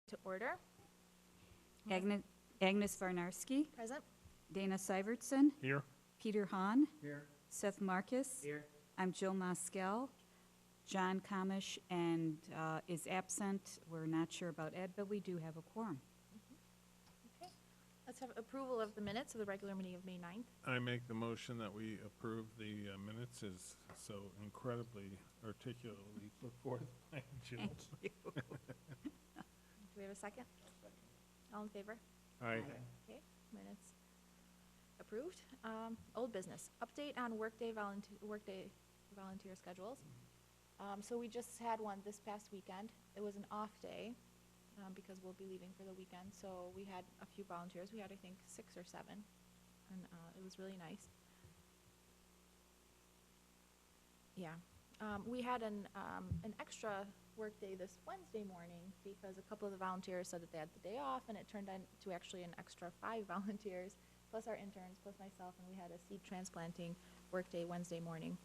To order. Agnes Varnarski, Present. Dana Syvertson, Here. Peter Hahn, Here. Seth Marcus. Here. I'm Jill Moskell. John Kamish is absent. We're not sure about Ed, but we do have a quorum. Okay. Let's have approval of the minutes of the regular meeting of May 9th. I make the motion that we approve the minutes as so incredibly articulately put forth by Jill. Thank you. Do we have a second? All in favor? Aye. Okay, minutes approved. Old business, update on workday volunteer schedules. So we just had one this past weekend. It was an off day because we'll be leaving for the weekend. So we had a few volunteers. We had, I think, 6 or 7, and it was really nice. Yeah. We had an extra workday this Wednesday morning because a couple of the volunteers said that they had the day off, and it turned into actually an extra 5 volunteers, plus our interns, plus myself, and we had a seed transplanting workday Wednesday morning.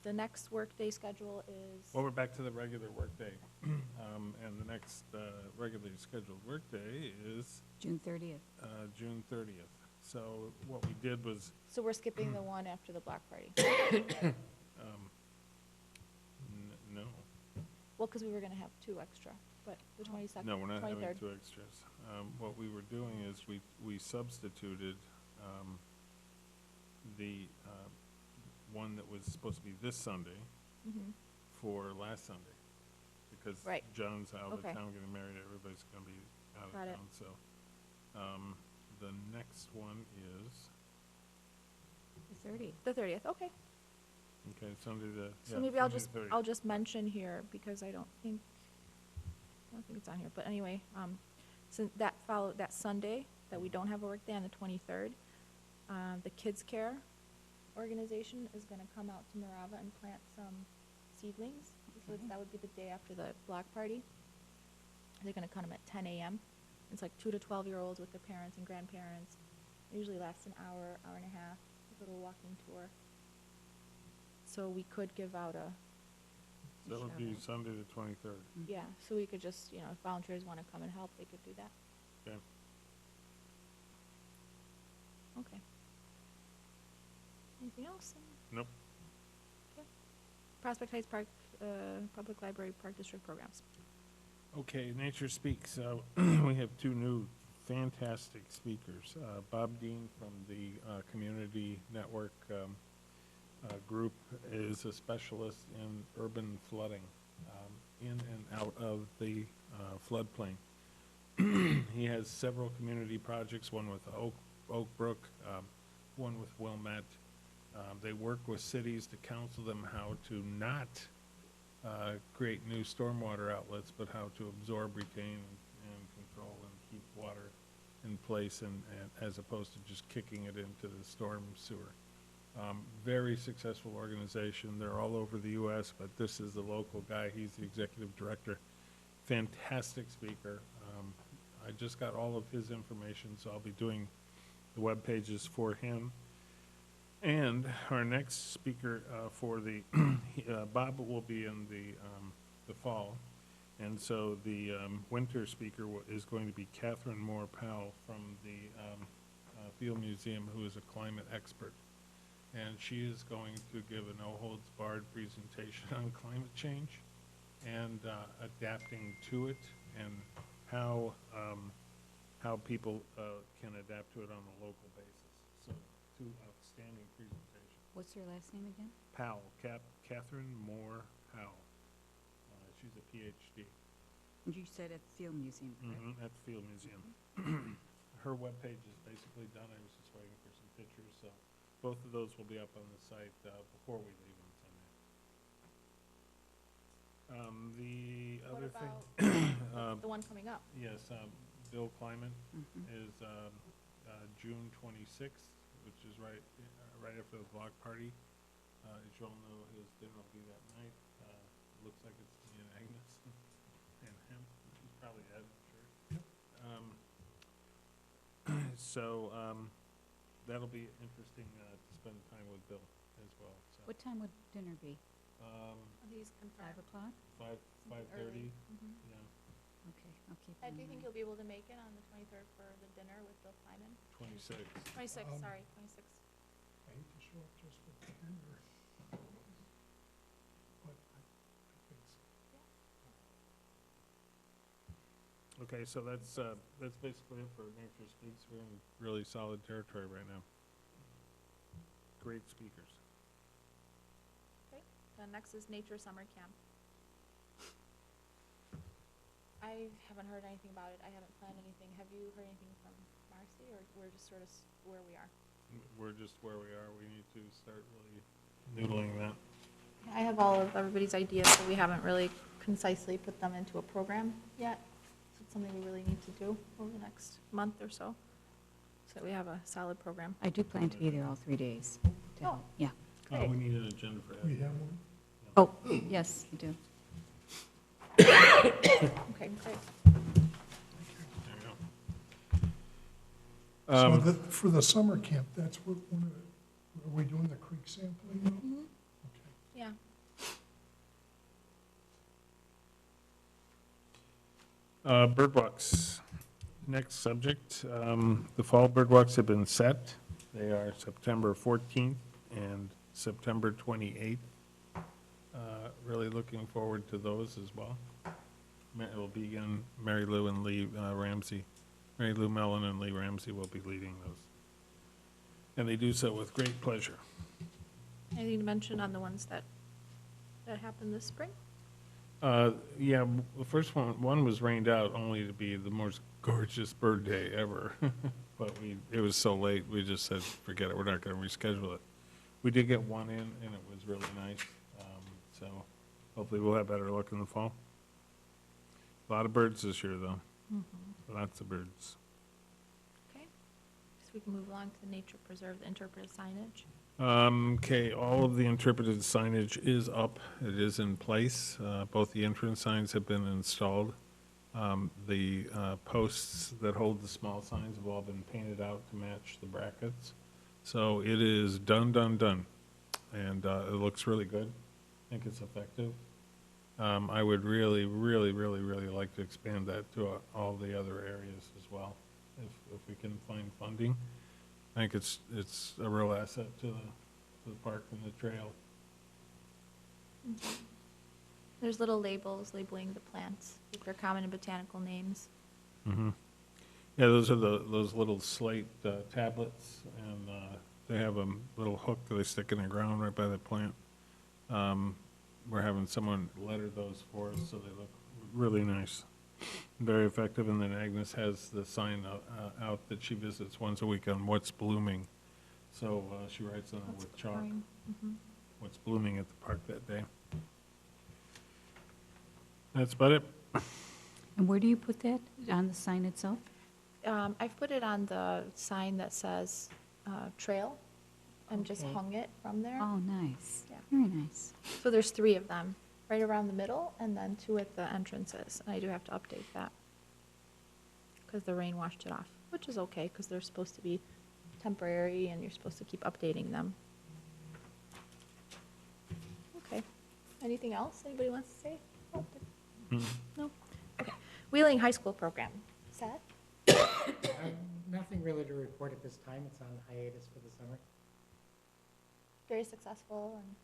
The next workday schedule is... Well, we're back to the regular workday. And the next regularly scheduled workday is June 30th. June 30th. So what we did was, So we're skipping the one after the block party. no. Well, because we were going to have 2 extra, but the 22nd, No, we're not 23rd. having 2 extras. What we were doing is we substituted the one that was supposed to be this Sunday Mhm. for last Sunday. Because Right. John's out of Okay. town getting married, everybody's going to be out of Got it. town. So the next one is, The 30th. The 30th, okay. okay, Sunday the, So yeah, maybe I'll Sunday just, the 30th. I'll just mention here, because I don't think it's on here, but anyway, so that Sunday, that we don't have a workday on the 23rd, the Kids Care organization is gonna come out to Marava and plant some seedlings. So Okay. that would be the day after the block party. They're gonna come at 10 a.m. It's like 2 to 12-year-olds with their parents and grandparents. It usually lasts an hour, hour and a half, a little walking tour. So we could give out a, So that would be shout-out. Sunday the 23rd. Yeah, so we could just, if volunteers want to come and help, they could do that. Okay. Okay. Anything else? Nope. Okay. Prospect Heights Park, Public Library Park District programs. Okay, Nature Speaks. We have 2 new fantastic speakers. Bob Dean from the Community Network group is a specialist in urban flooding, in and out of the floodplain. He has several community projects, one with Oak Brook, one with Wilmette. They work with cities to counsel them how to not create new stormwater outlets, but how to absorb, retain, and control and keep water in place, and as opposed to just kicking it into the storm sewer. Very successful organization. They're all over the U.S., but this is the local guy. He's the executive director. Fantastic speaker. I just got all of his information, so I'll be doing the web pages for him. And our next speaker for the Bob will be in the fall, and so the winter speaker is going to be Catherine Moore Powell from the Field Museum, who is a climate expert, and she is going to give a no-holds-barred presentation on climate change and adapting to it, and how people can adapt to it on a local basis. So 2 outstanding presentations. What's her last name again? Powell, Catherine Moore Powell. She's a PhD. You said at the Field Museum, correct? At the Field Museum. Her webpage is basically done. I was just waiting for some pictures, so both of those will be up on the site before we leave on Sunday. The What other thing, about the one coming up? yes, Bill Climate Mhm. is June 26th, which is right after the block party. As you all know, his dinner will be that night. Looks like it's me and Agnes and him. He's probably Ed, I'm sure. So that'll be interesting to spend time with Bill as well. So What time would dinner be? These confirmed. 5 o'clock? 5:30. Mhm. Yeah. you think you'll be able to make it on the 23rd for the dinner with Bill Kleiman? 26. 26th, sorry, 26th. I hate to show up just for the dinner. But I think so. Okay, so that's basically it for Nature Speaks. We're in really solid territory right now. Great speakers. Next is Nature Summer Camp. I haven't heard anything about it. I haven't planned anything. Have you heard anything from Marcy, or we're just sort of where we are? We're just where we are. We need to start really noodling that. I have all of everybody's ideas, but we haven't really concisely put them into a program yet. So it's something we really need to do over the next month or so, so that we have a solid program. I do plan to be there all 3 days. to help. Oh. Yeah. Great. We need an agenda for We that. have one? Oh, yes, I do. Okay, great. There you go. So for the summer camp, that's what, are we doing the creek sampling now? Mhm. Okay. Yeah. Bird walks. Next subject. The fall bird walks have been set. They are September 14th and September 28th. Really looking forward to those as well. It will be again, Mary Lou and Lee Ramsey. Mary Lou Mellon and Lee Ramsey will be leading those. And they do so with great pleasure. Anything to mention on the ones that happened this spring? Yeah, the first one was rained out only to be the most gorgeous bird day ever. But it was so late, we just said, forget it, we're not gonna reschedule it. We did get one in, and it was really nice, so hopefully we'll have better luck in the fall. A lot of birds this year, though, lots of birds. Okay. So we can move along to the nature preserve, the interpretive signage. Okay, all of the interpreted signage is up. It is in place. Both the entrance signs have been installed. The posts that hold the small signs have all been painted out to match the brackets. So it is done. And it looks really good. I think it's effective. I would really like to expand that to all the other areas as well, if we can find funding. I think it's a real asset to the park and the trail. There's little labels labeling the plants with their common and botanical names. Mm-hmm. Yeah, those are those little slate tablets, and they have a little hook that they stick in the ground right by the plant. We're having someone letter those for us, so they look really nice. Very effective, and then Agnes has the sign out that she visits once a week on what's blooming. So she writes on it That's with chalk, growing. Mhm. what's blooming at the park that day. That's about it. And where do you put that? On the sign itself? I've put it on the sign that says trail and just Okay. hung it from there. Oh, nice. Yeah. Very nice. So there's 3 of them, right around the middle, and then 2 at the entrances. And I do have to update that because the rain washed it off, which is okay because they're supposed to be temporary and you're supposed to keep updating them. Okay. Anything else anybody wants to say? Oh, no? Okay. Wheeling High School program. Seth? Nothing really to report at this time. It's on hiatus for the summer. Very successful and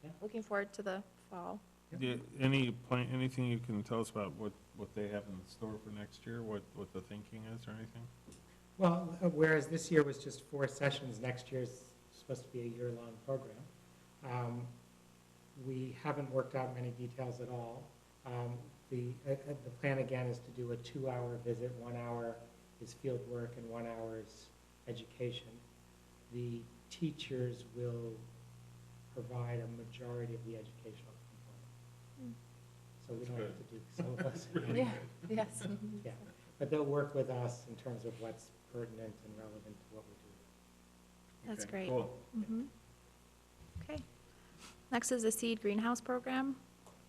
Yeah. looking forward to the fall. Yeah, anything you can tell us about what they have in store for next year, what the thinking is or anything? Well, whereas this year was just 4 sessions, next year's supposed to be a year-long program. We haven't worked out many details at all. The plan again is to do a 2-hour visit. 1 hour is field work and 1 hour is education. The teachers will provide a majority of the educational component. So we don't have to do the syllabus. Yeah, yes. Yeah, but they'll work with us in terms of what's pertinent and relevant to what we do. That's Okay, great. Cool. Mhm. Okay. Next is the seed greenhouse program.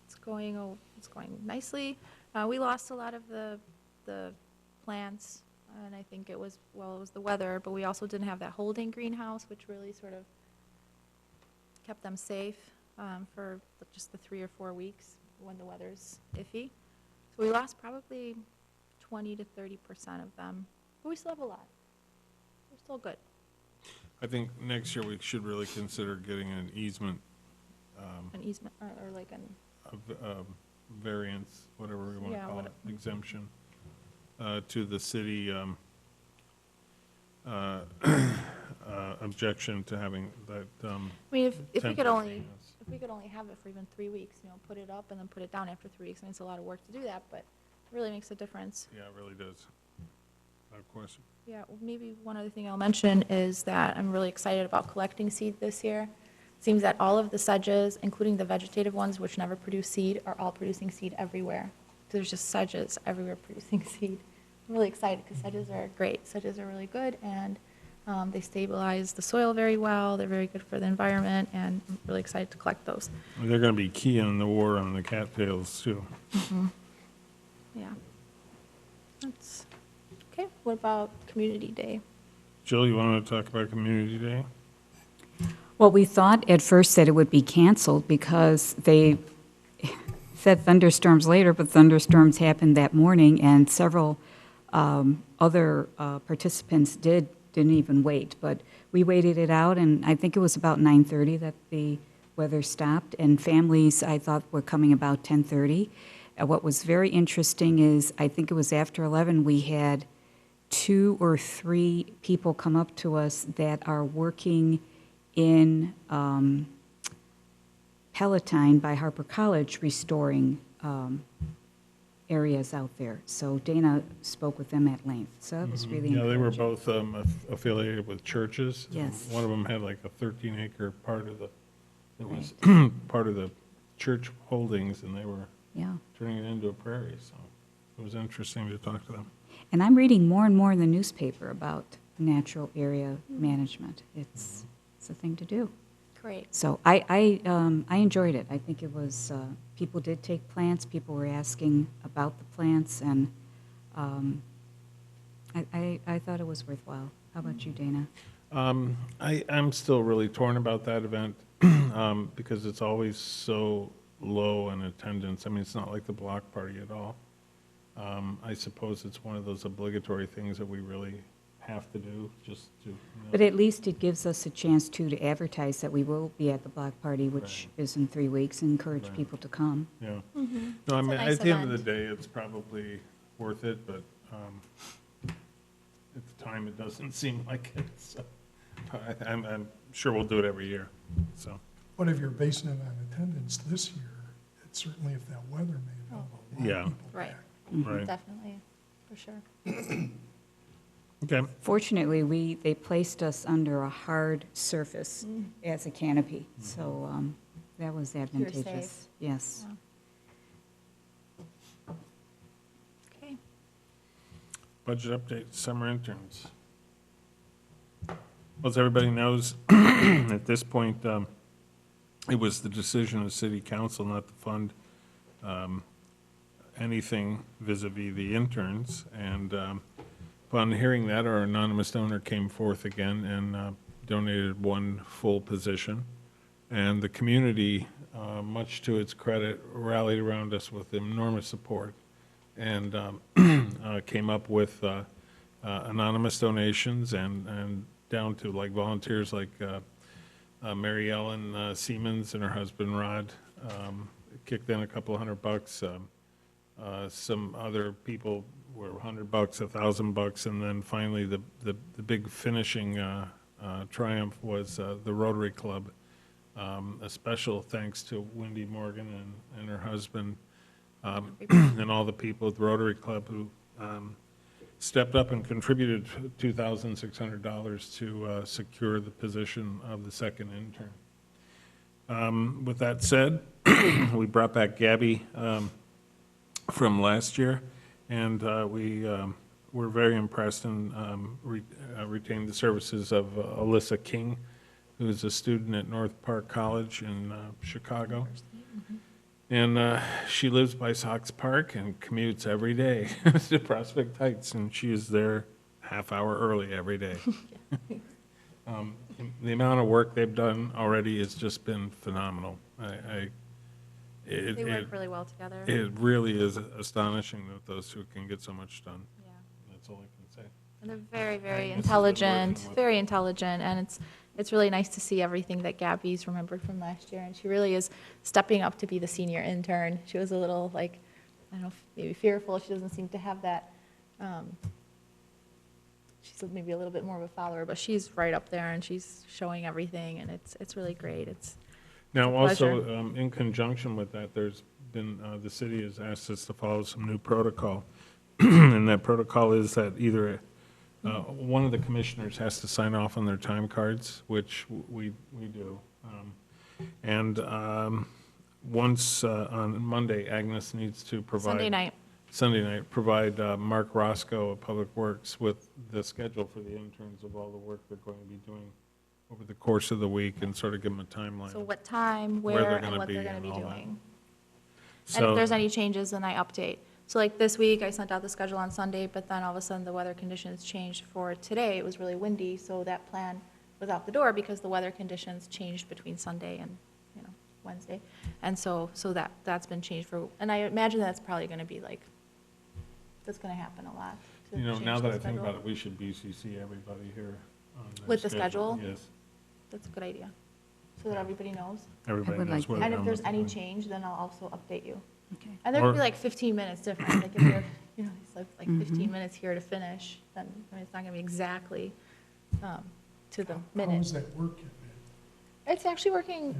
It's going nicely. We lost a lot of the plants, and I think it was the weather, but we also didn't have that holding greenhouse, which really sort of kept them safe for just the 3 or 4 weeks when the weather's iffy. So we lost probably 20 to 30% of them, but we still have a lot. We're still good. I think next year we should really consider getting an easement, An easement, or like an, variance, whatever we want to Yeah, call what- it, exemption, to the city, objection to having that, I mean, if we could temporary only, yes. if we could only have it for even 3 weeks, you know, put it up and then put it down after 3 weeks, I mean, it's a lot of work to do that, but it really makes a difference. Yeah, it really does. Without question. Yeah, well, maybe one other thing I'll mention is that I'm really excited about collecting seed this year. Seems that all of the sedges, including the vegetative ones which never produce seed, are all producing seed everywhere. There's just sedges everywhere producing seed. I'm really excited because sedges are great. Sedges are really good, and they stabilize the soil very well. They're very good for the environment, and I'm really excited to collect those. They're going to be key in the war on the cattails, too. Yeah. That's, okay, what about Community Day? Jill, you want to talk about Community Day? Well, we thought at first that it would be canceled because they said thunderstorms later, but thunderstorms happened that morning, and several other participants didn't even wait. But we waited it out, and I think it was about 9:30 that the weather stopped, and families, I thought, were coming about 10:30. What was very interesting is, I think it was after 11, we had 2 or 3 people come up to us that are working in Palatine by Harper College, restoring areas out there. So Dana spoke with them at length, so that was really Yeah, they were encouraging. both affiliated with churches. Yes. One of them had like a 13-acre part of it was part of the church holdings, and they were Yeah. turning it into a prairie, so it was interesting to talk to them. And I'm reading more and more in the newspaper about natural area management. It's a thing to do. Great. So I enjoyed it. I think it was, people did take plants, people were asking about the plants, and I thought it was worthwhile. How about you, Dana? I'm still really torn about that event because it's always so low in attendance. I mean, it's not like the block party at all. I suppose it's one of those obligatory things that we really have to do, just to, But at least it gives us a chance to advertise that we will be at the block party, which is in 3 weeks, and encourage Right. people to come. yeah. No, I It's a mean, nice at the end of the event. day, it's probably worth it, but at the time, it doesn't seem like it, so I'm sure we'll do it every year, so. But if you're basing it on attendance this year, it's certainly if that weather made it, a lot Yeah. of people Right. back. Right. Definitely, for sure. Okay. Fortunately, they placed us under a hard surface Mm. as a canopy, so that was were advantageous. safe. Yes. Okay. Budget update, summer interns. Well, as everybody knows, at this point, it was the decision of city council not to fund anything vis-à-vis the interns. And upon hearing that, our anonymous donor came forth again and donated 1 full position. And the community, much to its credit, rallied around us with enormous support and came up with anonymous donations and down to like volunteers like Mary Ellen Siemens and her husband Rod kicked in a couple $100. Some other people were $100, $1,000, and then finally the big finishing triumph was the Rotary Club. A special thanks to Wendy Morgan and her husband and all the people at the Rotary Club who stepped up and contributed $2,600 to secure the position of the second intern. With that said, we brought back Gabby from last year, and we were very impressed and retained the services of Alyssa King, who is a student at North Park College in Chicago. And she lives by Sox Park and commutes every day to Prospect Heights, and she is there half hour early every day. The amount of work they've done already has just been phenomenal. It, They it, work really well together. it really is astonishing that those two can get so much done. Yeah. That's all I can say. And they're very, very Agnes has been working intelligent, with- very intelligent, and it's really nice to see everything that Gabby's remembered from last year, and she really is stepping up to be the senior intern. She was a little, like, I don't know, maybe fearful, she doesn't seem to have that, she's maybe a little bit more of a follower, but she's right up there, and she's showing everything, and it's really great. It's Now, a also, pleasure. in conjunction with that, there's been, the city has asked us to follow some new protocol. And that protocol is that either, one of the commissioners has to sign off on their time cards, which we do. And once, on Monday, Agnes needs to provide. Sunday night, provide Mark Roscoe of Public Works with the schedule for the interns of all the work they're going to be doing over the course of the week and sort of give them a timeline. So what time, Where they're where, gonna and what be they're gonna and be all that. doing. And So- if there's any changes, then I update. So like this week, I sent out the schedule on Sunday, but then all of a sudden, the weather conditions changed for today. It was really windy, so that plan was out the door because the weather conditions changed between Sunday and, Wednesday. And so that's been changed for, and I imagine that's probably gonna be like, that's gonna happen a lot. to You know, change now the that I think schedule. about it, we should BCC everybody here on the With the schedule? Yes, That's a good idea, so that everybody knows. everybody would knows like where that. they're And if going there's with any the- change, then I'll also update you. Okay. And there could be Or- like 15 minutes difference, like if they're, it's like 15 minutes here to finish, then, it's not gonna be exactly, to the How minute. is that working? It's actually working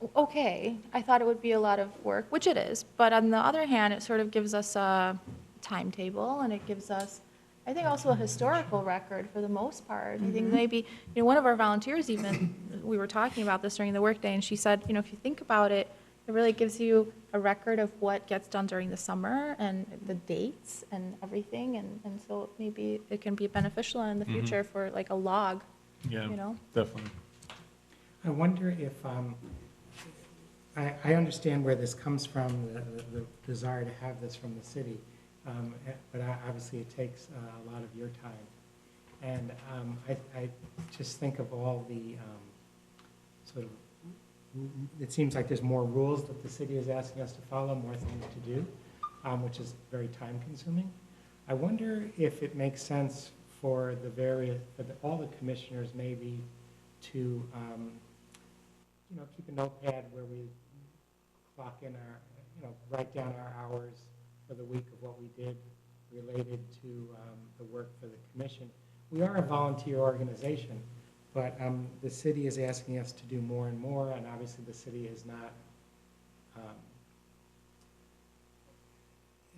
Yeah. okay. I thought it would be a lot of work, which it is, but on the other hand, it sort of gives us a timetable, and it gives us, I think, also a historical record for the most part. I think maybe, one of our volunteers even, we were talking about this during the workday, and she said, if you think about it, it really gives you a record of what gets done during the summer and the dates and everything, and so maybe it can be beneficial in the future for like a log, Yeah, you know? definitely. I wonder if, I understand where this comes from, the desire to have this from the city, but obviously it takes a lot of your time. And I just think of all the sort of, it seems like there's more rules that the city is asking us to follow, more things to do, which is very time consuming. I wonder if it makes sense for all the commissioners maybe to, keep a notepad where we clock in our, write down our hours for the week of what we did related to the work for the commission. We are a volunteer organization, but the city is asking us to do more and more, and obviously the city is not,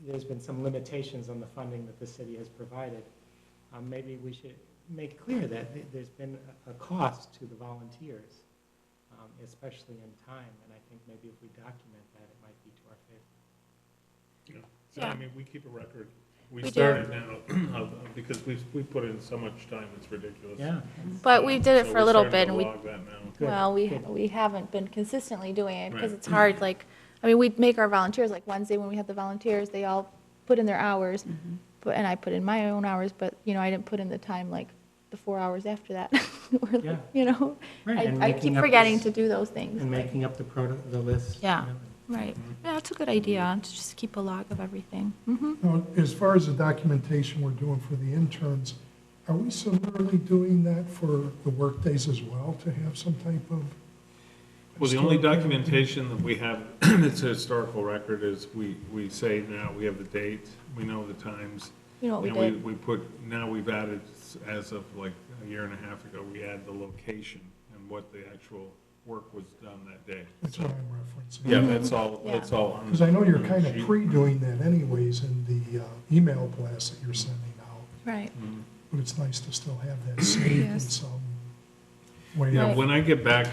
there's been some limitations on the funding that the city has provided. Maybe we should make clear that there's been a cost to the volunteers, especially in time, and I think maybe if we document that, it might be to our favor. Yeah, Yeah. I mean, we keep a record. We We do. started now, because we put in so much time, it's ridiculous. Yeah. But we did it So for a we're little starting bit, to and we, log that now. Good, well, good. we haven't been consistently doing it, because Right. it's hard, like, I mean, we'd make our volunteers, like Wednesday when we had the volunteers, they all put in their hours, but, and I put in my own hours, but, I didn't put in the time, like, the 4 hours after that. Or, like, Yeah. Right, and I making keep up forgetting this- to do those things. And like- making up the list. Yeah. you know. Right, yeah, it's a good idea, to just keep a log of everything. Now, as far as the documentation we're doing for the interns, are we similarly doing that for the workdays as well, to have some type of? Well, the only historical- documentation that we have that's a historical record is we say now, we have the date, we know the times. You know what we And did? we put, now we've added, as of like a year and a half ago, we add the location and what the actual work was done that day. That's what I'm referencing. Yeah, that's all, Yeah. that's all. on Because I know you're the kind of sheet. pre-doing that anyways in the email blast that you're sending out, Right, Mhm. but it's nice to still have that saved in Yes. some way. Yeah, Right. when I get back,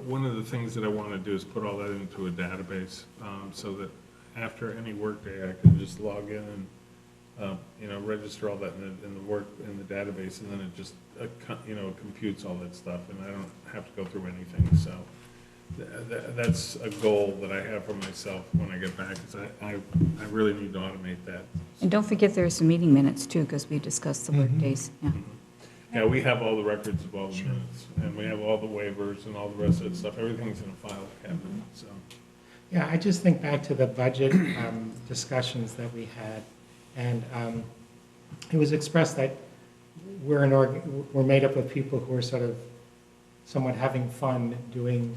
one of the things that I want to do is put all that into a database, so that after any workday, I can just log in and, register all that in the database, and then it just, computes all that stuff, and I don't have to go through anything, so that's a goal that I have for myself when I get back, is I really need to automate that. And don't forget there's some meeting minutes too, because we discussed the Mhm. workdays, yeah. Yeah, we have all the records of all the Sure. minutes, and we have all the waivers and all the rest of that stuff, everything's in a file cabinet, so. Yeah, I just think back to the budget discussions that we had, and it was expressed that we're made up of people who are sort of somewhat having fun doing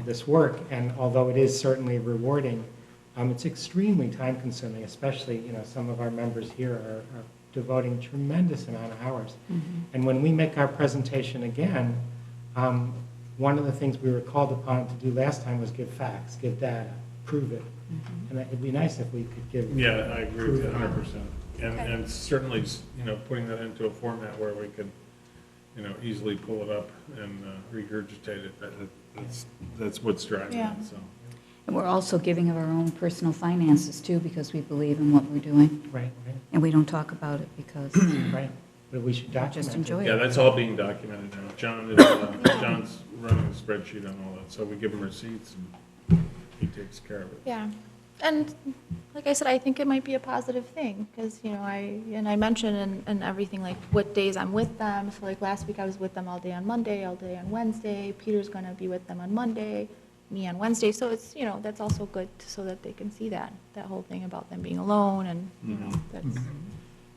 this work, and although it is certainly rewarding, it's extremely time-consuming, especially, some of our members here are devoting tremendous amount of hours. And when we make our presentation again, one of the things we were called upon to do last time was give facts, give data, prove it. And it'd be nice if we could give. Yeah, I agree with you 100%. And, Okay. and certainly, putting that into a format where we could, easily pull it up and regurgitate it, that's what's driving Yeah. it, so. And we're also giving of our own personal finances too, because we believe in what we're doing. Right, And we don't talk about it because, right. But we should document just it. enjoy Yeah, it. that's all being documented now. John's running the spreadsheet on all that, so we give him receipts and he takes care of it. Yeah, and like I said, I think it might be a positive thing, because, I mentioned and everything, like, what days I'm with them. So like last week, I was with them all day on Monday, all day on Wednesday. Peter's gonna be with them on Monday, me on Wednesday. So it's, that's also good, so that they can see that whole thing about them being alone, and, that's,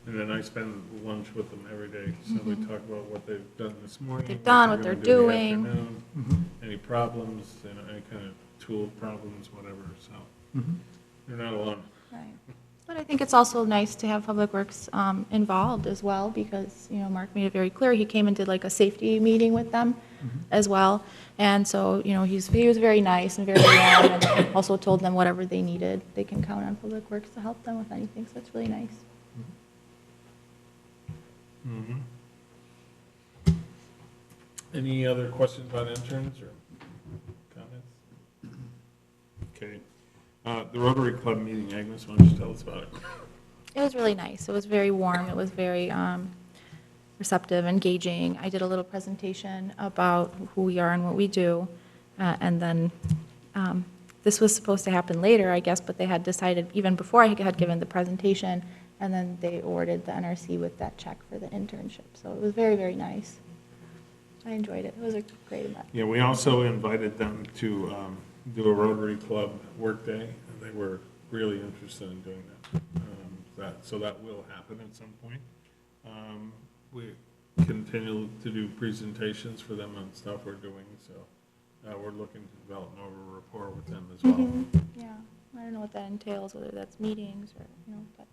And then I spend lunch with them every day, so we talk about what they've done this morning. they've done, what they're they're gonna do in the doing. afternoon, Any problems, any kind of tool problems, whatever, so. They're not alone. Right. But I think it's also nice to have Public Works involved as well, because, Mark made it very clear, he came and did like a safety meeting with them as well. And so, he was very nice and very warm, and also told them whatever they needed, they can count on Public Works to help them with anything, so it's really nice. Any other questions about interns or comments? Okay. The Rotary Club meeting, Agnes, why don't you tell us about it? It was really nice. It was very warm. It was very receptive, engaging. I did a little presentation about who we are and what we do. And then this was supposed to happen later, I guess, but they had decided, even before I had given the presentation, and then they awarded the NRC with that check for the internship. So it was very, very nice. I enjoyed it. It was a great event. Yeah, we also invited them to do a Rotary Club workday, and they were really interested in doing that. So that will happen at some point. We continue to do presentations for them on stuff we're doing, so we're looking to develop more of a rapport with them as well. Yeah, I don't know what that entails, whether that's meetings or, but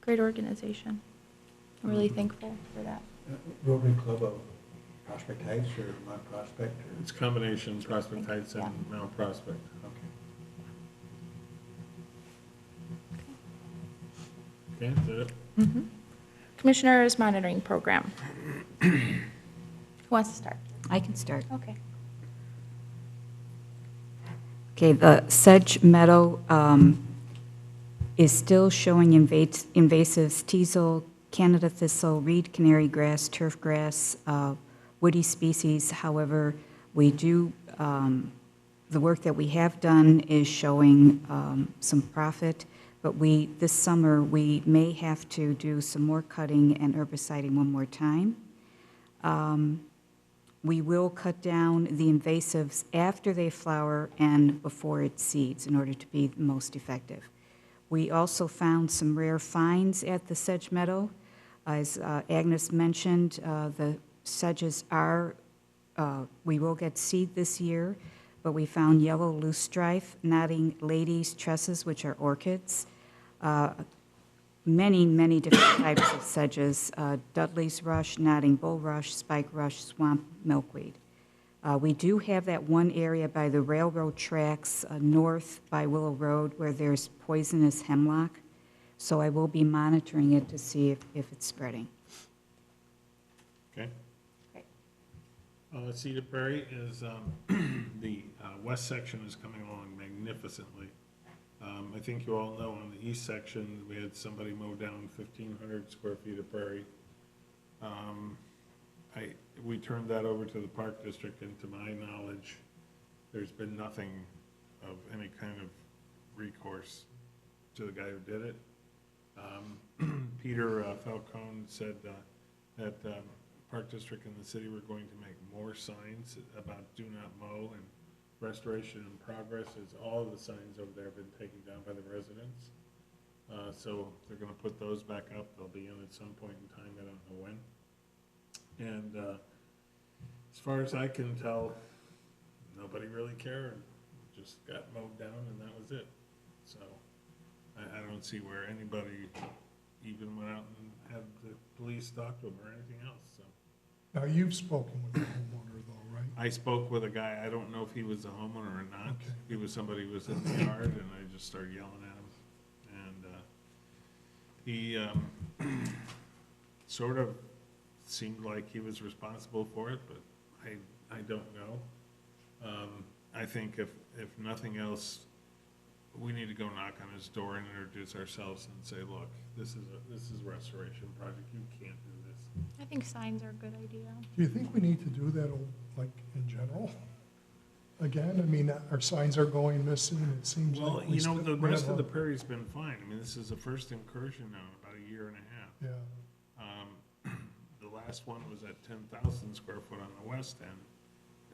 great organization. I'm really thankful for that. Rotary Club of Prospect Heights or Mount Prospect or? It's a combination, Prospect Heights and Yeah. Mount Prospect. Okay, is that it? Commissioners Monitoring Program. Who wants to start? I can start. Okay. Okay, the sedge meadow is still showing invasives, teasel, Canada thistle, reed canary grass, turf grass, woody species. However, we do, the work that we have done is showing some profit, but this summer, we may have to do some more cutting and herbiciding one more time. We will cut down the invasives after they flower and before it seeds in order to be the most effective. We also found some rare finds at the sedge meadow. As Agnes mentioned, the sedges we will get seed this year, but we found yellow loosestrife, nodding ladies tresses, which are orchids, many different types of sedges, Dudley's rush, nodding bulrush, spike rush, swamp milkweed. We do have that one area by the railroad tracks north by Willow Road where there's poisonous hemlock, so I will be monitoring it to see if it's spreading. Okay. Great. Cedar Prairie is, the west section is coming along magnificently. I think you all know on the east section, we had somebody mow down 1,500 square feet of prairie. We turned that over to the Park District, and to my knowledge, there's been nothing of any kind of recourse to the guy who did it. Peter Falcone said that Park District and the city were going to make more signs about do not mow, and restoration in progress is all of the signs over there have been taken down by the residents. So they're gonna put those back up. They'll be in at some point in time, I don't know when. And, as far as I can tell, nobody really cared. Just got mowed down and that was it. So I don't see where anybody even went out and had the police talk to them or anything else, so. Now, you've spoken with the homeowner though, right? I spoke with a guy, I don't know if he was a homeowner or not. Okay. He was somebody who was in the yard, and I just started yelling at him. And he sort of seemed like he was responsible for it, but I don't know. I think if nothing else, we need to go knock on his door and introduce ourselves and say, look, this is a restoration project, you can't do this. I think signs are a good idea. Do you think we need to do that, like, in general? Again, I mean, our signs are going missing, it seems like. Well, we you know, still the rest have of the a- prairie's been fine. I mean, this is the first incursion now in about a year and a half. Yeah, The last one was at 10,000 square foot on the west end,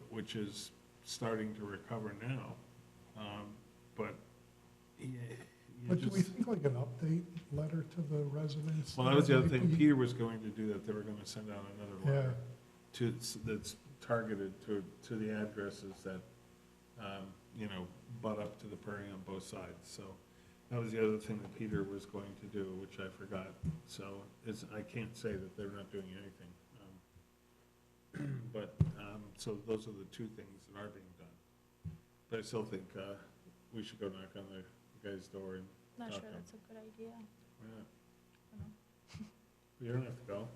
which is starting to recover now. But, yeah, you but do we just, think like an update letter to the residents? well, that was the other might thing. be- Peter was going to do that. They were gonna send out another Yeah, letter that's targeted to the addresses that, you know, butt up to the prairie on both sides. So that was the other thing that Peter was going to do, which I forgot. So I can't say that they're not doing anything. So those are the two things that are being done. But I still think we should go knock on the guy's door and Not talk sure to him. that's a good idea. Why not? I don't know. You don't have to go.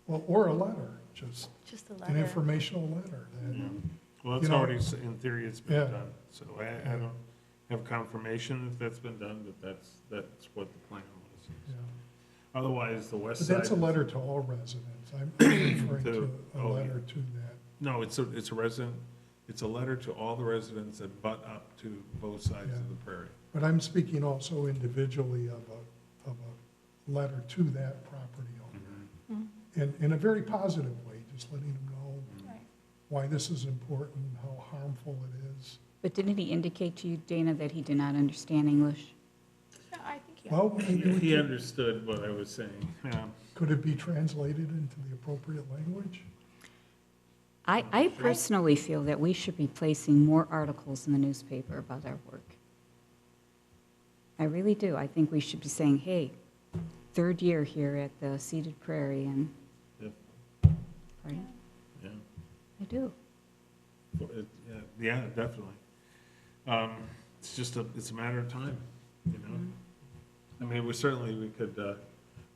well, or a letter, just Just a an letter. informational letter that, Yeah. Well, You it's know- already, in theory, it's been Yeah. done. So I don't have confirmation that that's been done, but that's what the plan was. yeah. Otherwise, the west But side. that's a letter to all residents. I'm referring to a Oh, yeah. letter to that. No, it's a resident, it's a letter to all the residents that butt up to both sides Yeah. of the prairie. But I'm speaking also individually of a letter to that property owner. In a very positive way, just letting them know Right. why this is important, how harmful it is. But didn't he indicate to you, Dana, that he did not understand English? Yeah, I think, yeah. Well, maybe we He could, understood what I was saying, yeah. could it be translated into the appropriate language? I personally feel that we should be placing more articles in the newspaper about our work. I really do. I think we should be saying, hey, third year here at the Seated Prairie, and, Yep. right? Yeah. I do. Yeah, definitely. It's just it's a matter of time, you know? I mean, we could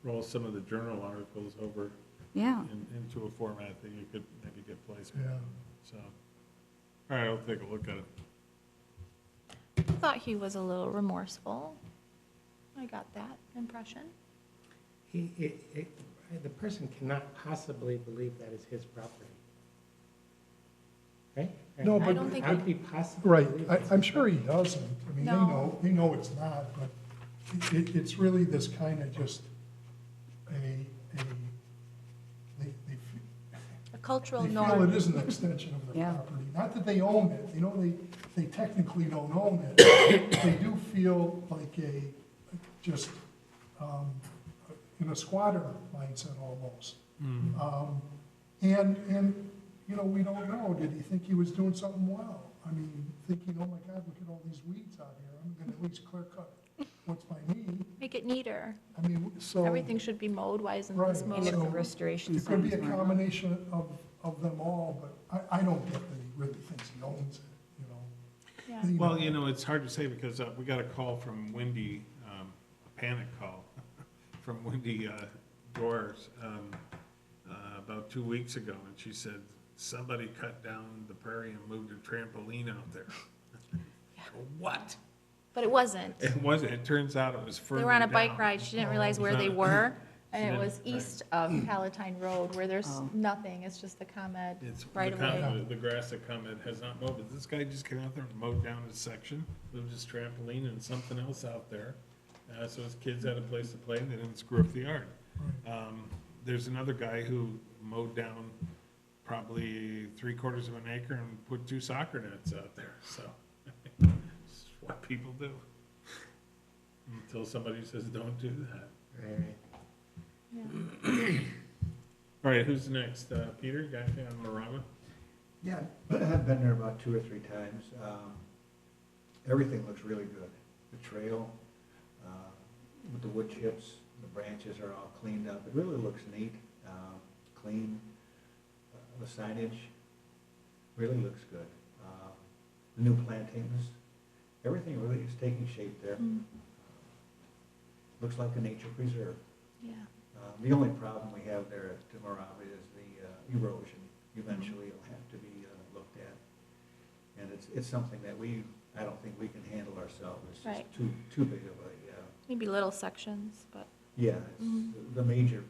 roll some of the journal articles over Yeah. into a format that you could maybe get placement. Yeah. So, all right, I'll take a look at it. I thought he was a little remorseful. I got that impression. The person cannot possibly believe that is his property. Right? No, I but- don't think How we- could he possibly Right, believe it's I'm his sure he property? doesn't. I mean, No. they know it's not, but it's really this kind of just they A cultural feel norm. it is an extension of their Yeah. property. Not that they own it, you know, they technically don't own it. They do feel like just, in a squatter mindset almost. And, you know, we don't know, did he think he was doing something well? I mean, thinking, oh my God, look at all these weeds out here, I'm gonna at least clear cut what's by me. Make it neater. I mean, so. Everything should be mowed. Why isn't this Right. And if mowed? the restoration It could be signs a weren't up. combination of them all, but I don't get that he really thinks he owns it, you know? Yeah. Well, you know, it's hard to say because we got a call from Wendy, a panic call from Wendy Doors about 2 weeks ago, and she said, somebody cut down the prairie and moved a trampoline out there. What? But it wasn't. It wasn't, it turns out it was They further were on a down. bike ride. She didn't realize where they were. And it Yeah, was right. east of Palatine Road where there's Oh. nothing. It's just the ComEd It's right away. the grass that ComEd has not mowed, but this guy just came out there and mowed down his section, moved his trampoline and something else out there. So his kids had a place to play and they didn't screw up the yard. There's another guy who mowed down probably 3/4 of an acre and put 2 soccer nets out there, so. It's what people do. Until somebody says, don't do that. Right. Yeah. All right, who's next? Peter, got anything on Marama? Yeah, I've been there about 2 or 3 times. Everything looks really good. The trail, with the wood chips, the branches are all cleaned up. It really looks neat, clean. The signage really looks good. The new plantings, everything really is taking shape there. Mm. Looks like a nature preserve. Yeah. The only problem we have there at Moravi is the erosion. Eventually, it'll have to be looked at. And it's something that I don't think we can handle ourselves. It's Right. just too big of a, Maybe little sections, but, yeah, it's Mhm. the major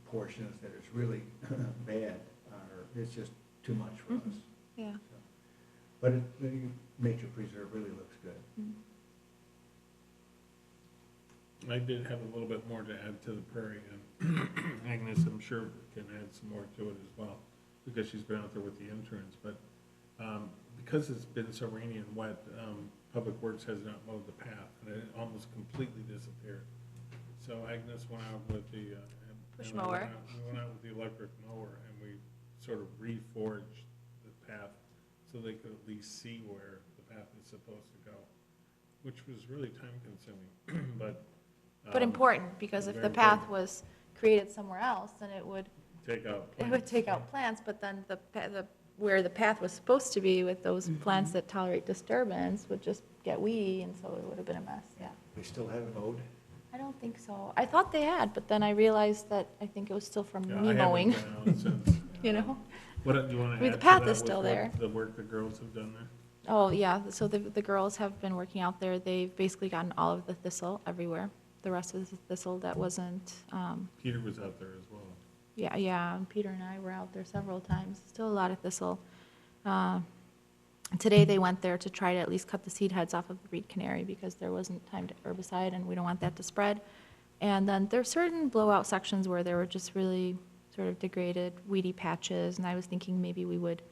portions that is really bad it's just too much for Mhm. us. yeah. So, but the nature preserve really looks good. Mm. I did have a little bit more to add to the prairie, and Agnes, I'm sure, can add some more to it as well, because she's been out there with the interns, but because it's been so rainy and wet, Public Works has not mowed the path, and it almost completely disappeared. So Agnes went out with the Push and I mower. We went out with the electric mower, and we sort of reforged the path so they could at least see where the path is supposed to go, which was really time consuming, but. But important, because if the very path important. was created somewhere else, then it would Take out. It would plants. take out plants, but then where the path was supposed to be with those plants that tolerate disturbance would just get weedy, and so it would have been a mess, yeah. We still haven't mowed. I don't think so. I thought they had, but then I realized that I think it was still from Yeah, me I haven't mowing, been out since. you know? What, do you want to I mean, add the to path that is with still what there. The work the girls have done there? Oh, yeah, so the girls have been working out there. They've basically gotten all of the thistle everywhere. The rest of the thistle that wasn't, Peter was out there as well. yeah, and Peter and I were out there several times. Still a lot of thistle. Today they went there to try to at least cut the seed heads off of the reed canary because there wasn't time to herbicide and we don't want that to spread. And then there are certain blowout sections where there were just really sort of degraded, weedy patches, and I was thinking maybe we would,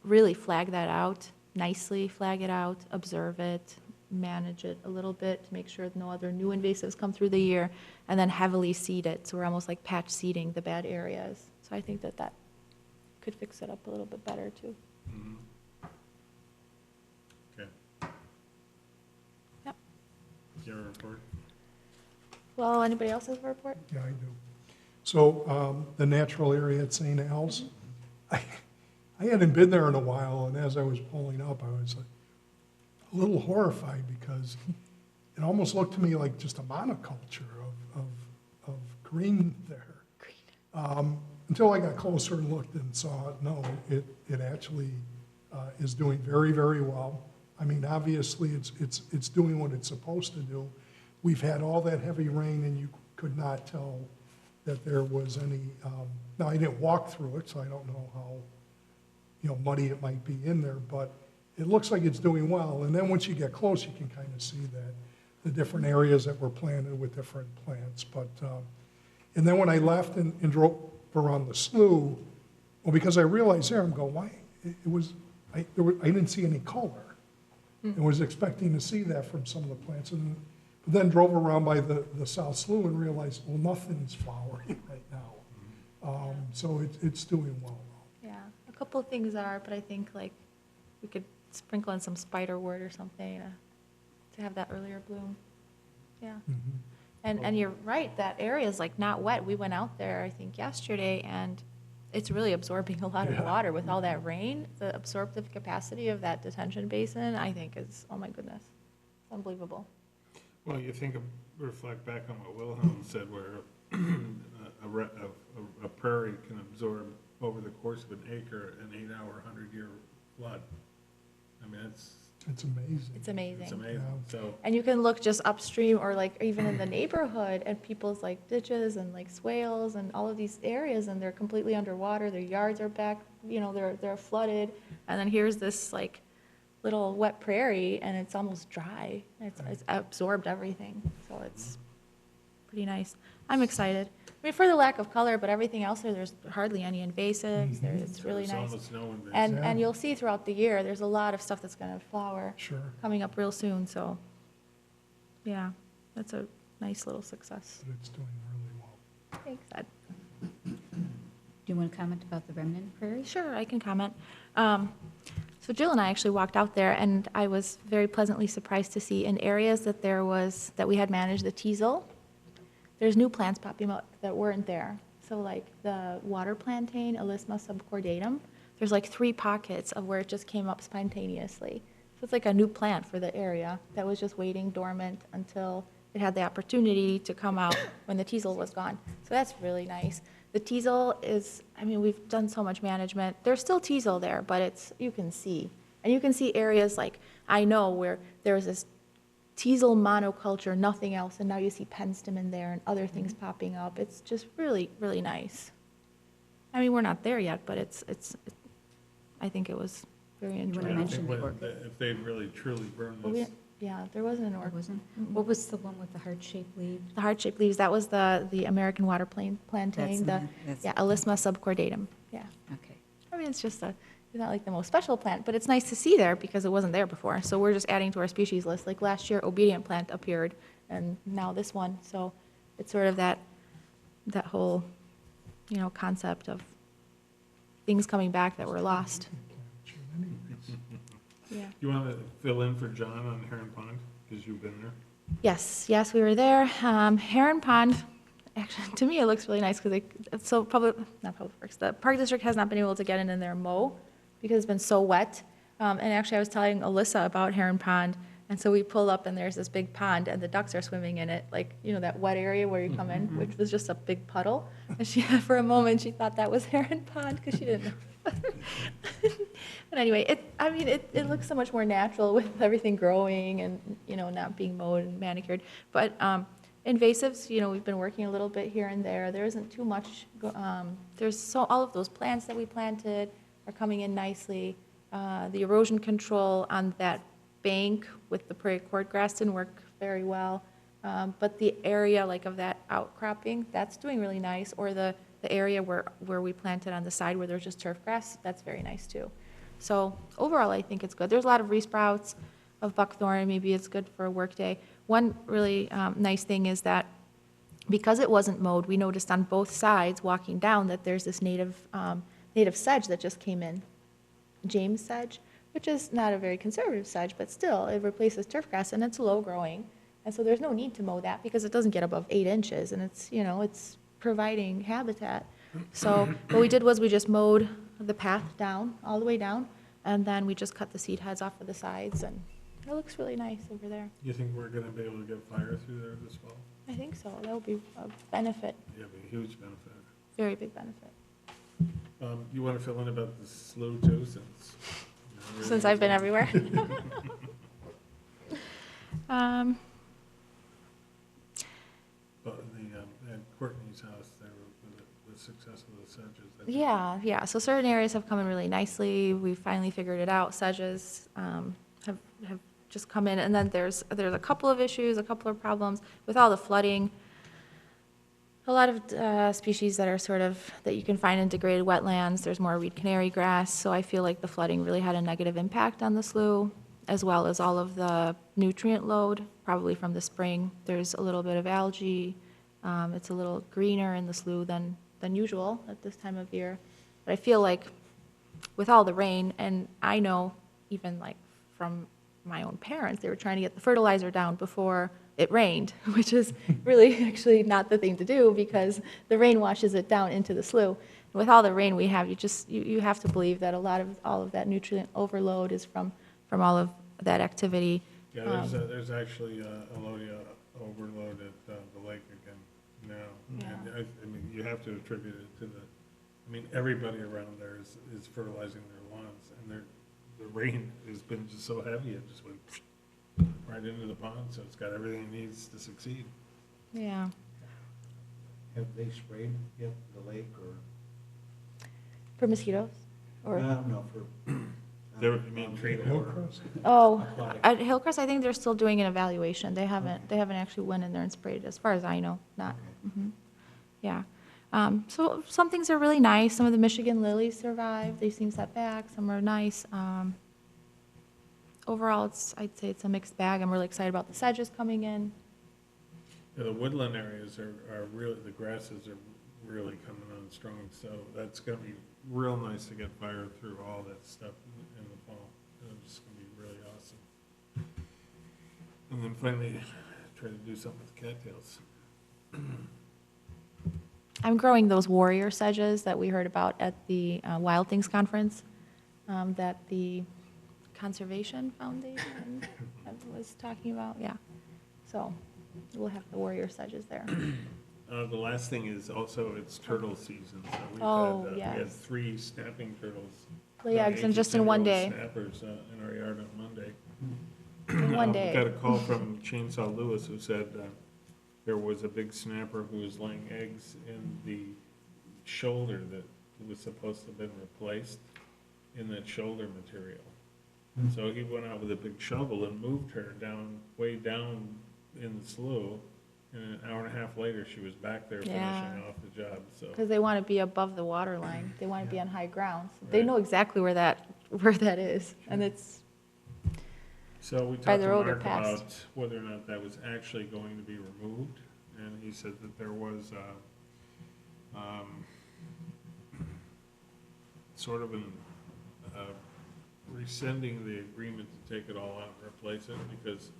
really flag that out, nicely flag it out, observe it, manage it a little bit to make sure no other new invasives come through the year, and then heavily seed it, so we're almost like patch seeding the bad areas. So I think that could fix it up a little bit better, too. Mhm. Okay. Yep. Your report? Well, anybody else has a report? Yeah, I do. So, the natural area at St. Al's, I hadn't been there in a while, and as I was pulling up, I was like a little horrified because it almost looked to me like just a monoculture of green there. Until I got closer and looked and saw, no, it actually is doing very, very well. I mean, obviously, it's doing what it's supposed to do. We've had all that heavy rain, and you could not tell that there was any, now, I didn't walk through it, so I don't know how, muddy it might be in there, but it looks like it's doing well. And then once you get close, you can kind of see that, the different areas that were planted with different plants. But, and then when I left and drove around the slough, well, because I realized there, I'm going, why, I didn't see any color. And was expecting to see that from some of the plants. But then drove around by the South Slough and realized, well, nothing's flowering right now. So it's doing well. Yeah, a couple of things are, but I think like we could sprinkle in some spiderwort or something to have that earlier bloom. Yeah. And you're right, that area is like not wet. We went out there, I think, yesterday, and it's really absorbing a lot of Yeah. water with all that rain. The absorptive capacity of that detention basin, I think, is, oh my goodness, it's unbelievable. Well, you reflect back on what Wilhelm said, where a prairie can absorb over the course of an acre an 8-hour, 100-year flood. I mean, it's It's It's amazing. It's amazing. amazing, so. And you can look just upstream or like even in the neighborhood at people's like ditches and like swales and all of these areas, and they're completely underwater, their yards are back, they're flooded. And then here's this like little wet prairie and it's almost dry. It's absorbed everything, so it's pretty nice. I'm excited. I mean, for the lack of color, but everything else there, there's hardly any invasives. There, it's really There's nice. almost no invasive. And Yeah. you'll see throughout the year, there's a lot of stuff that's gonna flower Sure, coming up real soon, so, yeah, that's a nice little success. but it's doing really well. Thanks, Ed. Do you want to comment about the remnant prairies? Sure, I can comment. So Jill and I actually walked out there, and I was very pleasantly surprised to see in areas that we had managed the teasel, there's new plants popping up that weren't there. So like the water plantain, Alisma subcordatum, there's like 3 pockets of where it just came up spontaneously. So it's like a new plant for the area that was just waiting dormant until it had the opportunity to come out when the teasel was gone. So that's really nice. The teasel is, I mean, we've done so much management. There's still teasel there, but it's, you can see. And you can see areas like, I know where there's this teasel monoculture, nothing else, and now you see penstemon there and other things popping up. It's just really, really nice. I mean, we're not there yet, but I think it was very wanna enjoyable. I mention think the orchid? if they'd really truly burned But we- this, Yeah, there wasn't an Or orchid. wasn't? What was the one with the heart-shaped leaves? The heart-shaped leaves, that was the American water plantain, That's- yeah, Alisma subcordatum, yeah. Okay. I mean, it's not like the most special plant, but it's nice to see there because it wasn't there before. So we're just adding to our species list. Like last year, obedient plant appeared, and now this one. So it's sort of that whole, concept of things coming back that were lost. Yeah. you want to fill in for John on Heron Pond, because you've been there? Yes, we were there. Heron Pond, actually, to me, it looks really nice because it's so not public works, the park district has not been able to get in there and mow because it's been so wet. And actually, I was telling Alyssa about Heron Pond, and so we pull up and there's this big pond and the ducks are swimming in it, like, that wet area where you come in, which was just a big puddle. And for a moment, she thought that was Heron Pond because she didn't know. But anyway, it looks so much more natural with everything growing and, not being mowed and manicured. But invasives, we've been working a little bit here and there. There isn't too much, all of those plants that we planted are coming in nicely. The erosion control on that bank with the prairie cordgrass didn't work very well. But the area like of that outcropping, that's doing really nice. Or the area where we planted on the side where there's just turf grass, that's very nice too. So overall, I think it's good. There's a lot of resprouts of buckthorn. Maybe it's good for a work day. One really nice thing is that because it wasn't mowed, we noticed on both sides walking down that there's this native sedge that just came in, James sedge, which is not a very conservative sedge, but still it replaces turf grass and it's low growing. And so there's no need to mow that because it doesn't get above 8 inches and it's providing habitat. So what we did was we just mowed the path down, all the way down, and then we just cut the seed heads off of the sides, and it looks really nice over there. You think we're going to be able to get fire through there this fall? I think so. That would be a benefit, Yeah, it'd be a huge benefit. very big benefit. You want to fill in about the slough too, Since I've been everywhere. But at Courtney's house there, with the success of the sedges. I think- Yeah. So certain areas have come in really nicely. We finally figured it out. Sedges have just come in, and then there's a couple of issues, a couple of problems with all the flooding. A lot of species that are that you can find in degraded wetlands. There's more reed canary grass, so I feel like the flooding really had a negative impact on the slough, as well as all of the nutrient load, probably from the spring. There's a little bit of algae. It's a little greener in the slough than usual at this time of year. But I feel like with all the rain, and I know even like from my own parents, they were trying to get the fertilizer down before it rained, which is really actually not the thing to do because the rain washes it down into the slough. And with all the rain we have, you have to believe that all of that nutrient overload is from all of that activity. Yeah, there's actually allodia overload at the lake again now. Yeah. And I mean, you have to attribute it to everybody around there is fertilizing their lawns, and the rain has been just so heavy, it just went right into the pond, so it's got everything it needs to succeed. Yeah. Have they sprayed yet the lake or? For mosquitoes? Or, No, for, There, you mean tree lawn? Hillcrest? Oh, Aquatic. at Hillcrest, I think they're still doing an evaluation. They haven't actually went in there and sprayed, as far as I know, not, mhm. Yeah. So some things are really nice. Some of the Michigan lilies survived. They seem set back. Some are nice. Overall, I'd say it's a mixed bag. I'm really excited about the sedges coming in. Yeah, the woodland areas are really, the grasses are really coming on strong, so that's gonna be real nice to get fire through all that stuff in the fall. It's gonna be really awesome. And then finally, try to do something with cattails. I'm growing those warrior sedges that we heard about at the Wild Things Conference, that the Conservation Foundation was talking about, yeah. So we'll have the warrior sedges there. The last thing is also, it's turtle season, so Oh, we had yes. 3 snapping turtles. Play eggs in just in one day. Snappers in our yard on Monday. In one day. Got a call from Chainsaw Lewis who said there was a big snapper who was laying eggs in the shoulder that was supposed to have been replaced in that shoulder material. So he went out with a big shovel and moved her down, way down in the slough. And an hour and a half later, she was back there Yeah. finishing off the job, so. Because they want to be above the water line. They want to be on high ground. So They Right. know exactly where that is. And it's, So we By talked the to road or Mark past? about whether or not that was actually going to be removed, and he said that there was sort of an rescinding the agreement to take it all out and replace it, because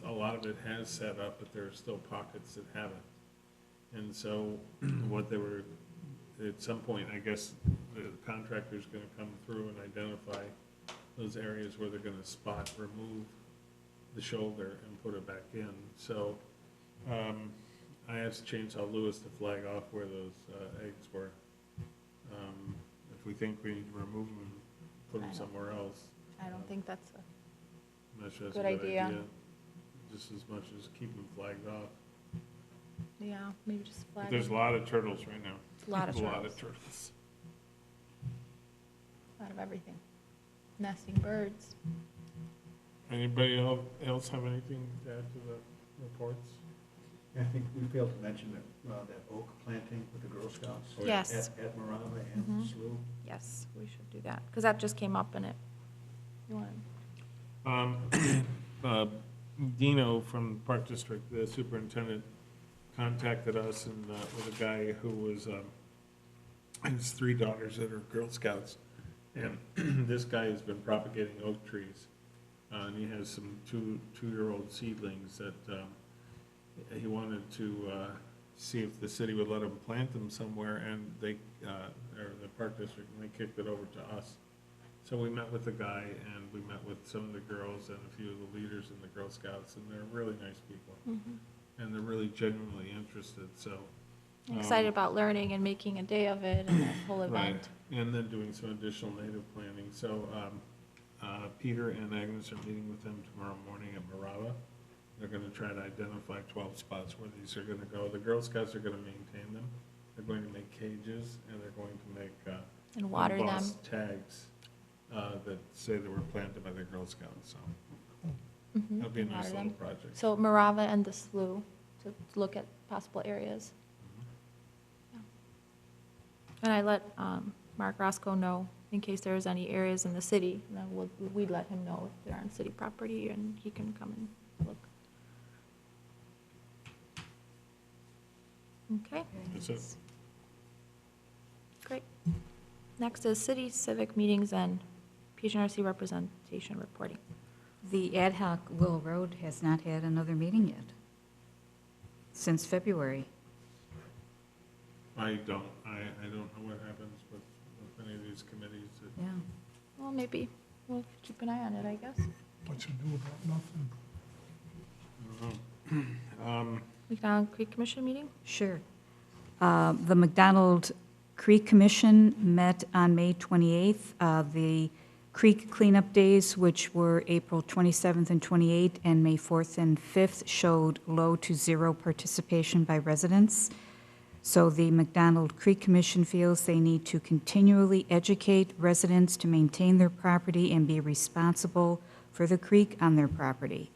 a lot of it has set up, but there are still pockets that haven't. And so what they were, at some point, I guess, the contractor's gonna come through and identify those areas where they're gonna spot remove the shoulder and put it back in. So, I asked Chainsaw Lewis to flag off where those, eggs were. If we think we need to remove them, put I them don't- somewhere else. I don't think that's a, I'm not sure that's a Good good idea. idea. Just as much as keep them flagged off. yeah, maybe just But flag. there's a them. lot of turtles right now. A lot of A lot turtles. of turtles. Out of everything. Nesting birds. Anybody else have anything to add to the reports? I think we failed to mention that oak planting with the Girl Scouts. Oh, yeah. Yes, At Marava and Mhm. Slough. yes, we should do that. Because that just came up in it. You want Dino from Park District, the superintendent, contacted us and with a guy who was, his 3 daughters that are Girl Scouts. And this guy has been propagating oak trees. And he has some two-year-old seedlings that he wanted to see if the city would let him plant them somewhere, and they, or the Park District, and they kicked it over to us. So we met with the guy, and we met with some of the girls and a few of the leaders in the Girl Scouts, and they're really nice people. And they're really genuinely interested, so. I'm excited about learning and making a day of it and that whole Right, event. and then doing some additional native planting. So Peter and Agnes are meeting with them tomorrow morning at Marava. They're gonna try to identify 12 spots where these are gonna go. The Girl Scouts are gonna maintain them. They're going to make cages, and they're going to make And water them. embossed tags that say they were planted by the Girl Scouts, so Mhm, that'll be a and nice water little them. project. So Marava and the Slough, to look at possible areas. Yeah. And I let Mark Roscoe know in case there's any areas in the city, and then we'd let him know if they're on city property, and he can come and look. Okay, That's it. great. Next is city civic meetings and PHNRC representation reporting. The ad hoc Will Road has not had another meeting yet, since February. I don't know what happens with any of these committees. Yeah. Well, maybe we'll keep an eye on it, I guess. What you do about nothing? McDonald Creek Commission meeting? Sure. The McDonald Creek Commission met on May 28th. The creek cleanup days, which were April 27th and 28th, and May 4th and 5th, showed low to zero participation by residents. So the McDonald Creek Commission feels they need to continually educate residents to maintain their property and be responsible for the creek on their property.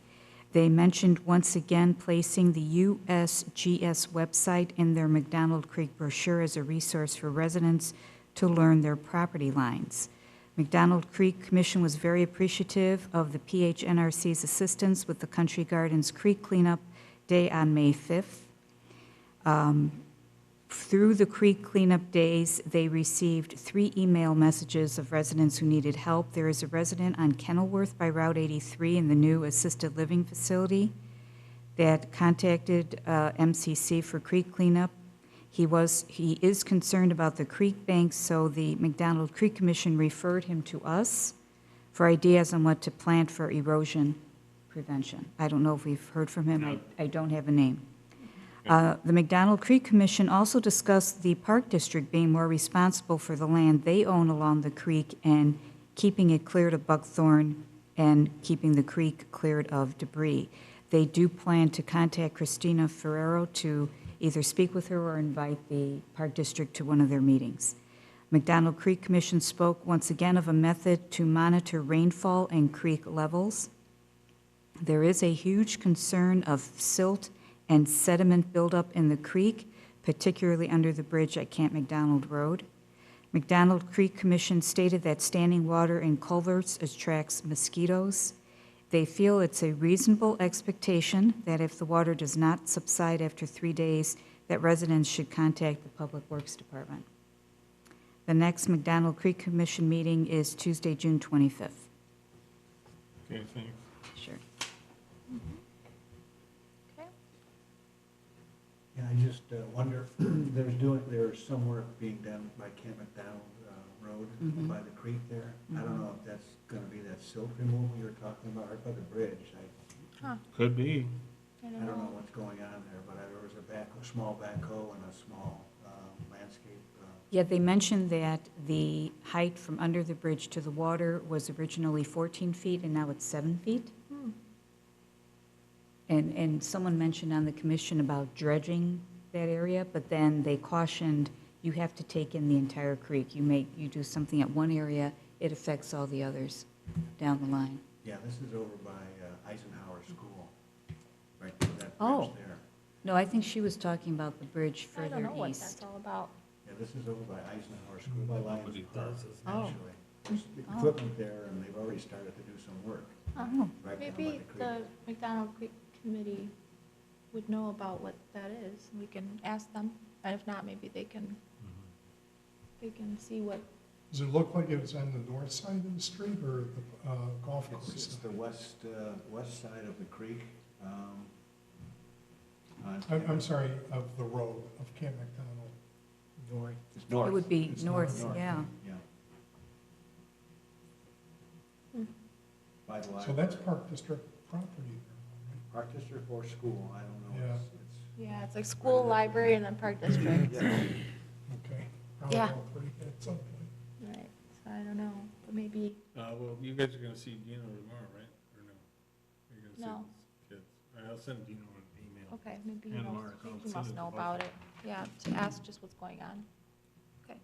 They mentioned once again placing the USGS website in their McDonald Creek brochure as a resource for residents to learn their property lines. McDonald Creek Commission was very appreciative of the PHNRC's assistance with the Country Gardens Creek Cleanup Day on May 5th. Through the creek cleanup days, they received 3 email messages of residents who needed help. There is a resident on Kenilworth by Route 83 in the new assisted living facility that contacted MCC for creek cleanup. He is concerned about the creek banks, so the McDonald Creek Commission referred him to us for ideas on what to plant for erosion prevention. I don't know if we've heard from him. I don't have a name. The McDonald Creek Commission also discussed the Park District being more responsible for the land they own along the creek and keeping it cleared of buckthorn and keeping the creek cleared of debris. They do plan to contact Christina Ferrero to either speak with her or invite the Park District to one of their meetings. McDonald Creek Commission spoke once again of a method to monitor rainfall and creek levels. There is a huge concern of silt and sediment buildup in the creek, particularly under the bridge at Camp McDonald Road. McDonald Creek Commission stated that standing water in culverts attracts mosquitoes. They feel it's a reasonable expectation that if the water does not subside after 3 days, that residents should contact the Public Works Department. The next McDonald Creek Commission meeting is Tuesday, June 25th. Okay, thanks. Sure. Okay. Yeah, I just wonder, there's some work being done by Camp McDonald Road, Mhm. by the creek there. I don't know if that's gonna be that silt removal you're talking about, right by the bridge. Huh, Could be. I I don't don't know know. what's going on there, but there was a small backhoe and a small landscape. Yeah, they mentioned that the height from under the bridge to the water was originally 14 feet, and now it's 7 feet. Hmm. And someone mentioned on the commission about dredging that area, but then they cautioned, you have to take in the entire creek. You do something at one area, it affects all the others down the line. Yeah, this is over by Eisenhower School, right to that Oh. bridge there. No, I think she was talking about the bridge I don't further know what east. that's all about. Yeah, this is over by Eisenhower School, by Lions Nobody Park, does this. Oh. actually. There's Oh. equipment there, and they've already started to do some work Oh, right down by Maybe the the creek. McDonald Creek Committee would know about what that is. We can ask them, and if not, maybe they can see what, Does it look like it's on the north side of the street or the golf It's course? the west side of the creek. I'm sorry, of the road of Camp McDonald. North. It's north. it would be It's north, north. yeah. Yeah. Hmm. By the So library. that's Park District property there, Park District or school, I don't know. Yeah. yeah, it's like school, library, and then Park District. Yeah. right? Okay. Probably Yeah. all three at some point. Right, so I don't know, but maybe, Well, you guys are gonna see Dino tomorrow, right? Or no? You're gonna see No. the kids. All right, I'll send Dino an email. okay, maybe he And knows, Mark, I'll he send must it to know both about of it. Yeah, to ask just what's going on. Okay.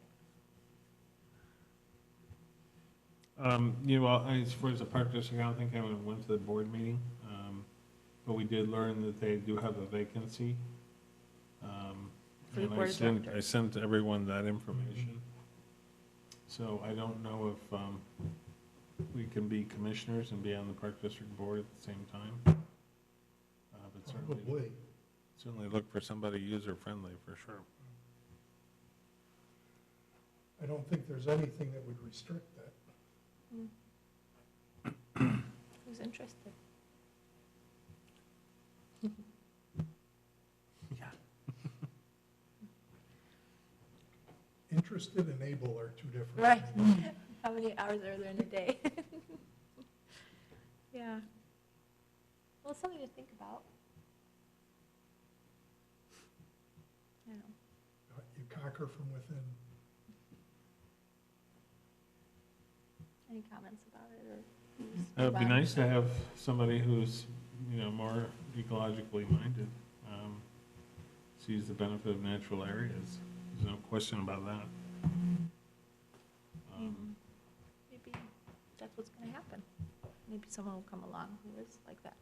As far as the Park District, I don't think I went to the board meeting, but we did learn that they do have a vacancy. For the And board of directors. I sent everyone that information. So I don't know if we can be commissioners and be on the Park District Board at the same time. But certainly look for somebody user-friendly, for sure. I don't think there's anything that would restrict that. Who's interested? Yeah. Interested and able are two different. Right. things. How many hours are there in a day? Yeah. Well, it's something to think about. I don't know. You conquer from within. Any comments about it, or? we just It would move be on? nice to have somebody who's, more ecologically minded. sees the benefit of natural areas. There's no question about that. Maybe that's what's gonna happen. Maybe someone will come along who is like that.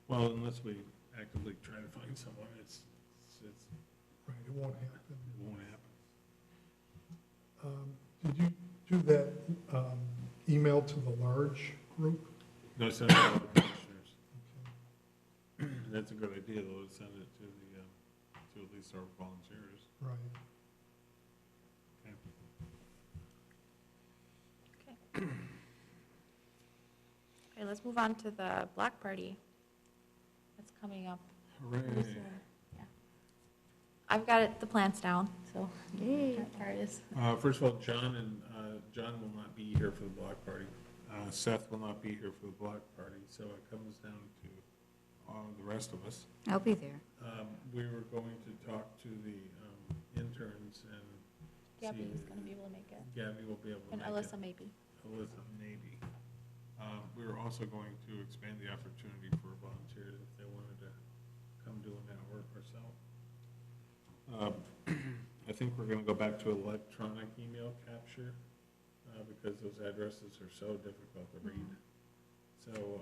Well, unless we actively try to find someone, it Right, it won't happen. won't happen. Did you do that email to the large group? No, send it to all the commissioners. That's a good idea, though, to send it to the, to at least our volunteers. Right. Okay. Okay, let's move on to the block party that's coming up. Hooray. pretty soon. Yeah. I've got the plans down, so that part is, First of all, John will not be here for the block party. Seth will not be here for the block party, so it comes down to the rest of us. I'll be there. We were going to talk to the interns and Gabby see is gonna be able to make it, Gabby will be able to and make it. Alyssa maybe. Alyssa, maybe. We were also going to expand the opportunity for volunteers if they wanted to come doing that work ourselves. I think we're gonna go back to electronic email capture, because those addresses are so difficult to read. So,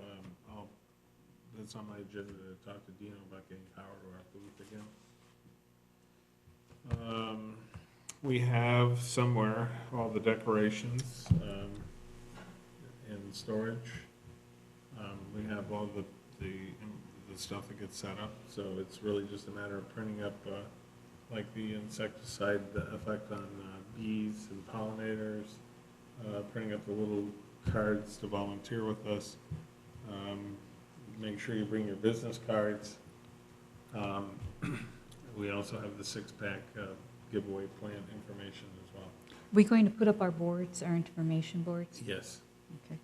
that's on my agenda to talk to Dino about getting power to our booth again. We have somewhere all the decorations, in storage. We have all the stuff that gets set up, so it's really just a matter of printing up, like the insecticide, the effect on bees and pollinators, printing up the little cards to volunteer with us. Make sure you bring your business cards. We also have the six-pack giveaway plan information as well. We going to put up our boards, our information boards? Yes. Okay.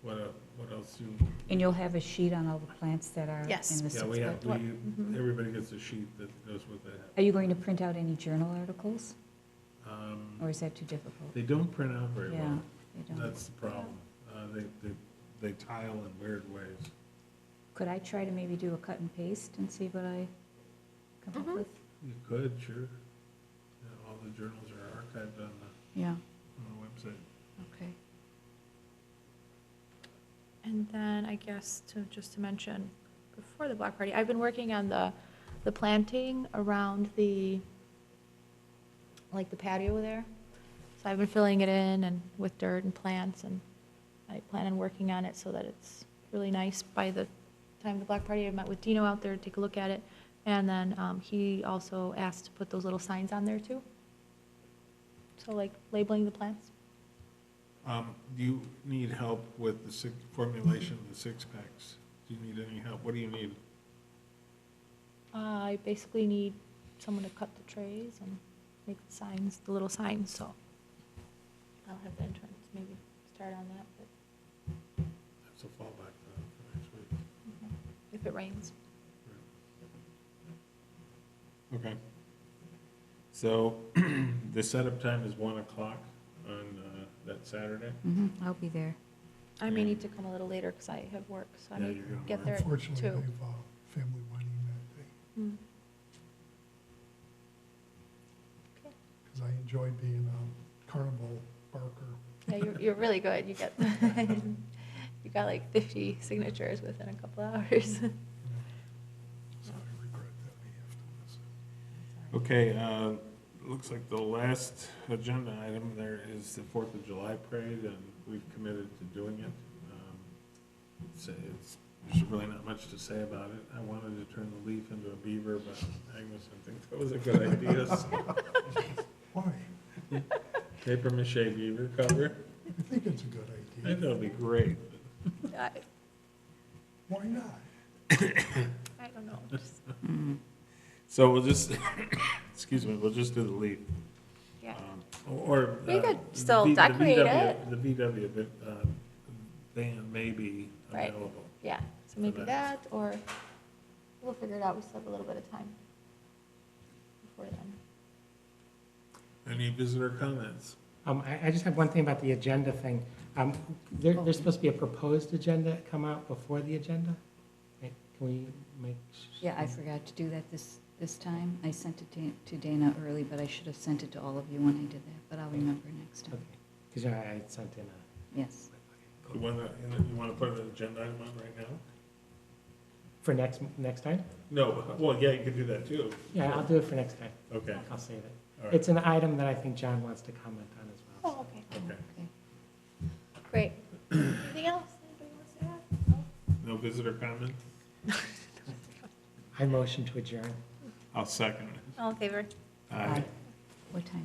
What else do? And you'll have a sheet on all the plants that are in the Yes. six Yeah, we have, pack? everybody gets a sheet that goes with that. Are you going to print out any journal articles, Um, or is that too difficult? They don't print out very Yeah, well. they don't. That's the problem. They tile in weird ways. Could I try to maybe do a cut and paste and see what I come up with? You could, sure. Yeah, all the journals are archived on Yeah, the website. okay. And then I guess just to mention, before the block party, I've been working on the planting around the patio there. So I've been filling it in and with dirt and plants, and I plan on working on it so that it's really nice by the time of the block party. I met with Dino out there to take a look at it. And then he also asked to put those little signs on there too. So like labeling the plants. Do you need help with the formulation of the six-packs? Do you need any help? What do you need? I basically need someone to cut the trays and make the signs, the little signs, so I'll have the interns maybe start on that, but That's a fallback for next week. if it rains. Okay. So the setup time is 1 o'clock on that Saturday. I'll be there. I may need to come a little later because I have work, so I Yeah, may you're gonna get work. there at Unfortunately, I 2. have a family wedding that day, Mm. Okay. because I enjoy being a carnival barker. Yeah, you're really good. You get, you got like 50 signatures within a couple hours. So I regret that I have to miss it. Okay, looks like the last agenda item there is the 4th of July parade, and we've committed to doing it. There's really not much to say about it. I wanted to turn the leaf into a beaver, but Agnes didn't think that was a good idea. So Why? paper mache beaver cover, I think it's a good I idea. think that would be great. Why not? I don't know. just- So we'll just, excuse me, we'll just do the leaf. Yeah. Or. We could the still V- the decorate VW it. The VW van may be Right. available. Yeah, so maybe that. that, or we'll figure it out. We still have a little bit of time before then. Any visitor comments? I just have one thing about the agenda thing. There's supposed to be a proposed agenda come out before the agenda? Can we make? Yeah, I forgot to do that this time. I sent it to Dana early, but I should have sent it to all of you when I did that, but I'll remember next time. Okay, because I had sent in a, Yes. You wanna put an agenda item on right now? for next time? No, well, yeah, you can do that too. Yeah, I'll do it for next time. Okay, I'll save it. all right, It's an item that I think John wants to comment on as well. Oh, okay. okay. Okay. Great. Anything else anybody wants to add? No? No visitor comment? I motion to adjourn. I'll second it. All in favor? Aye. What time is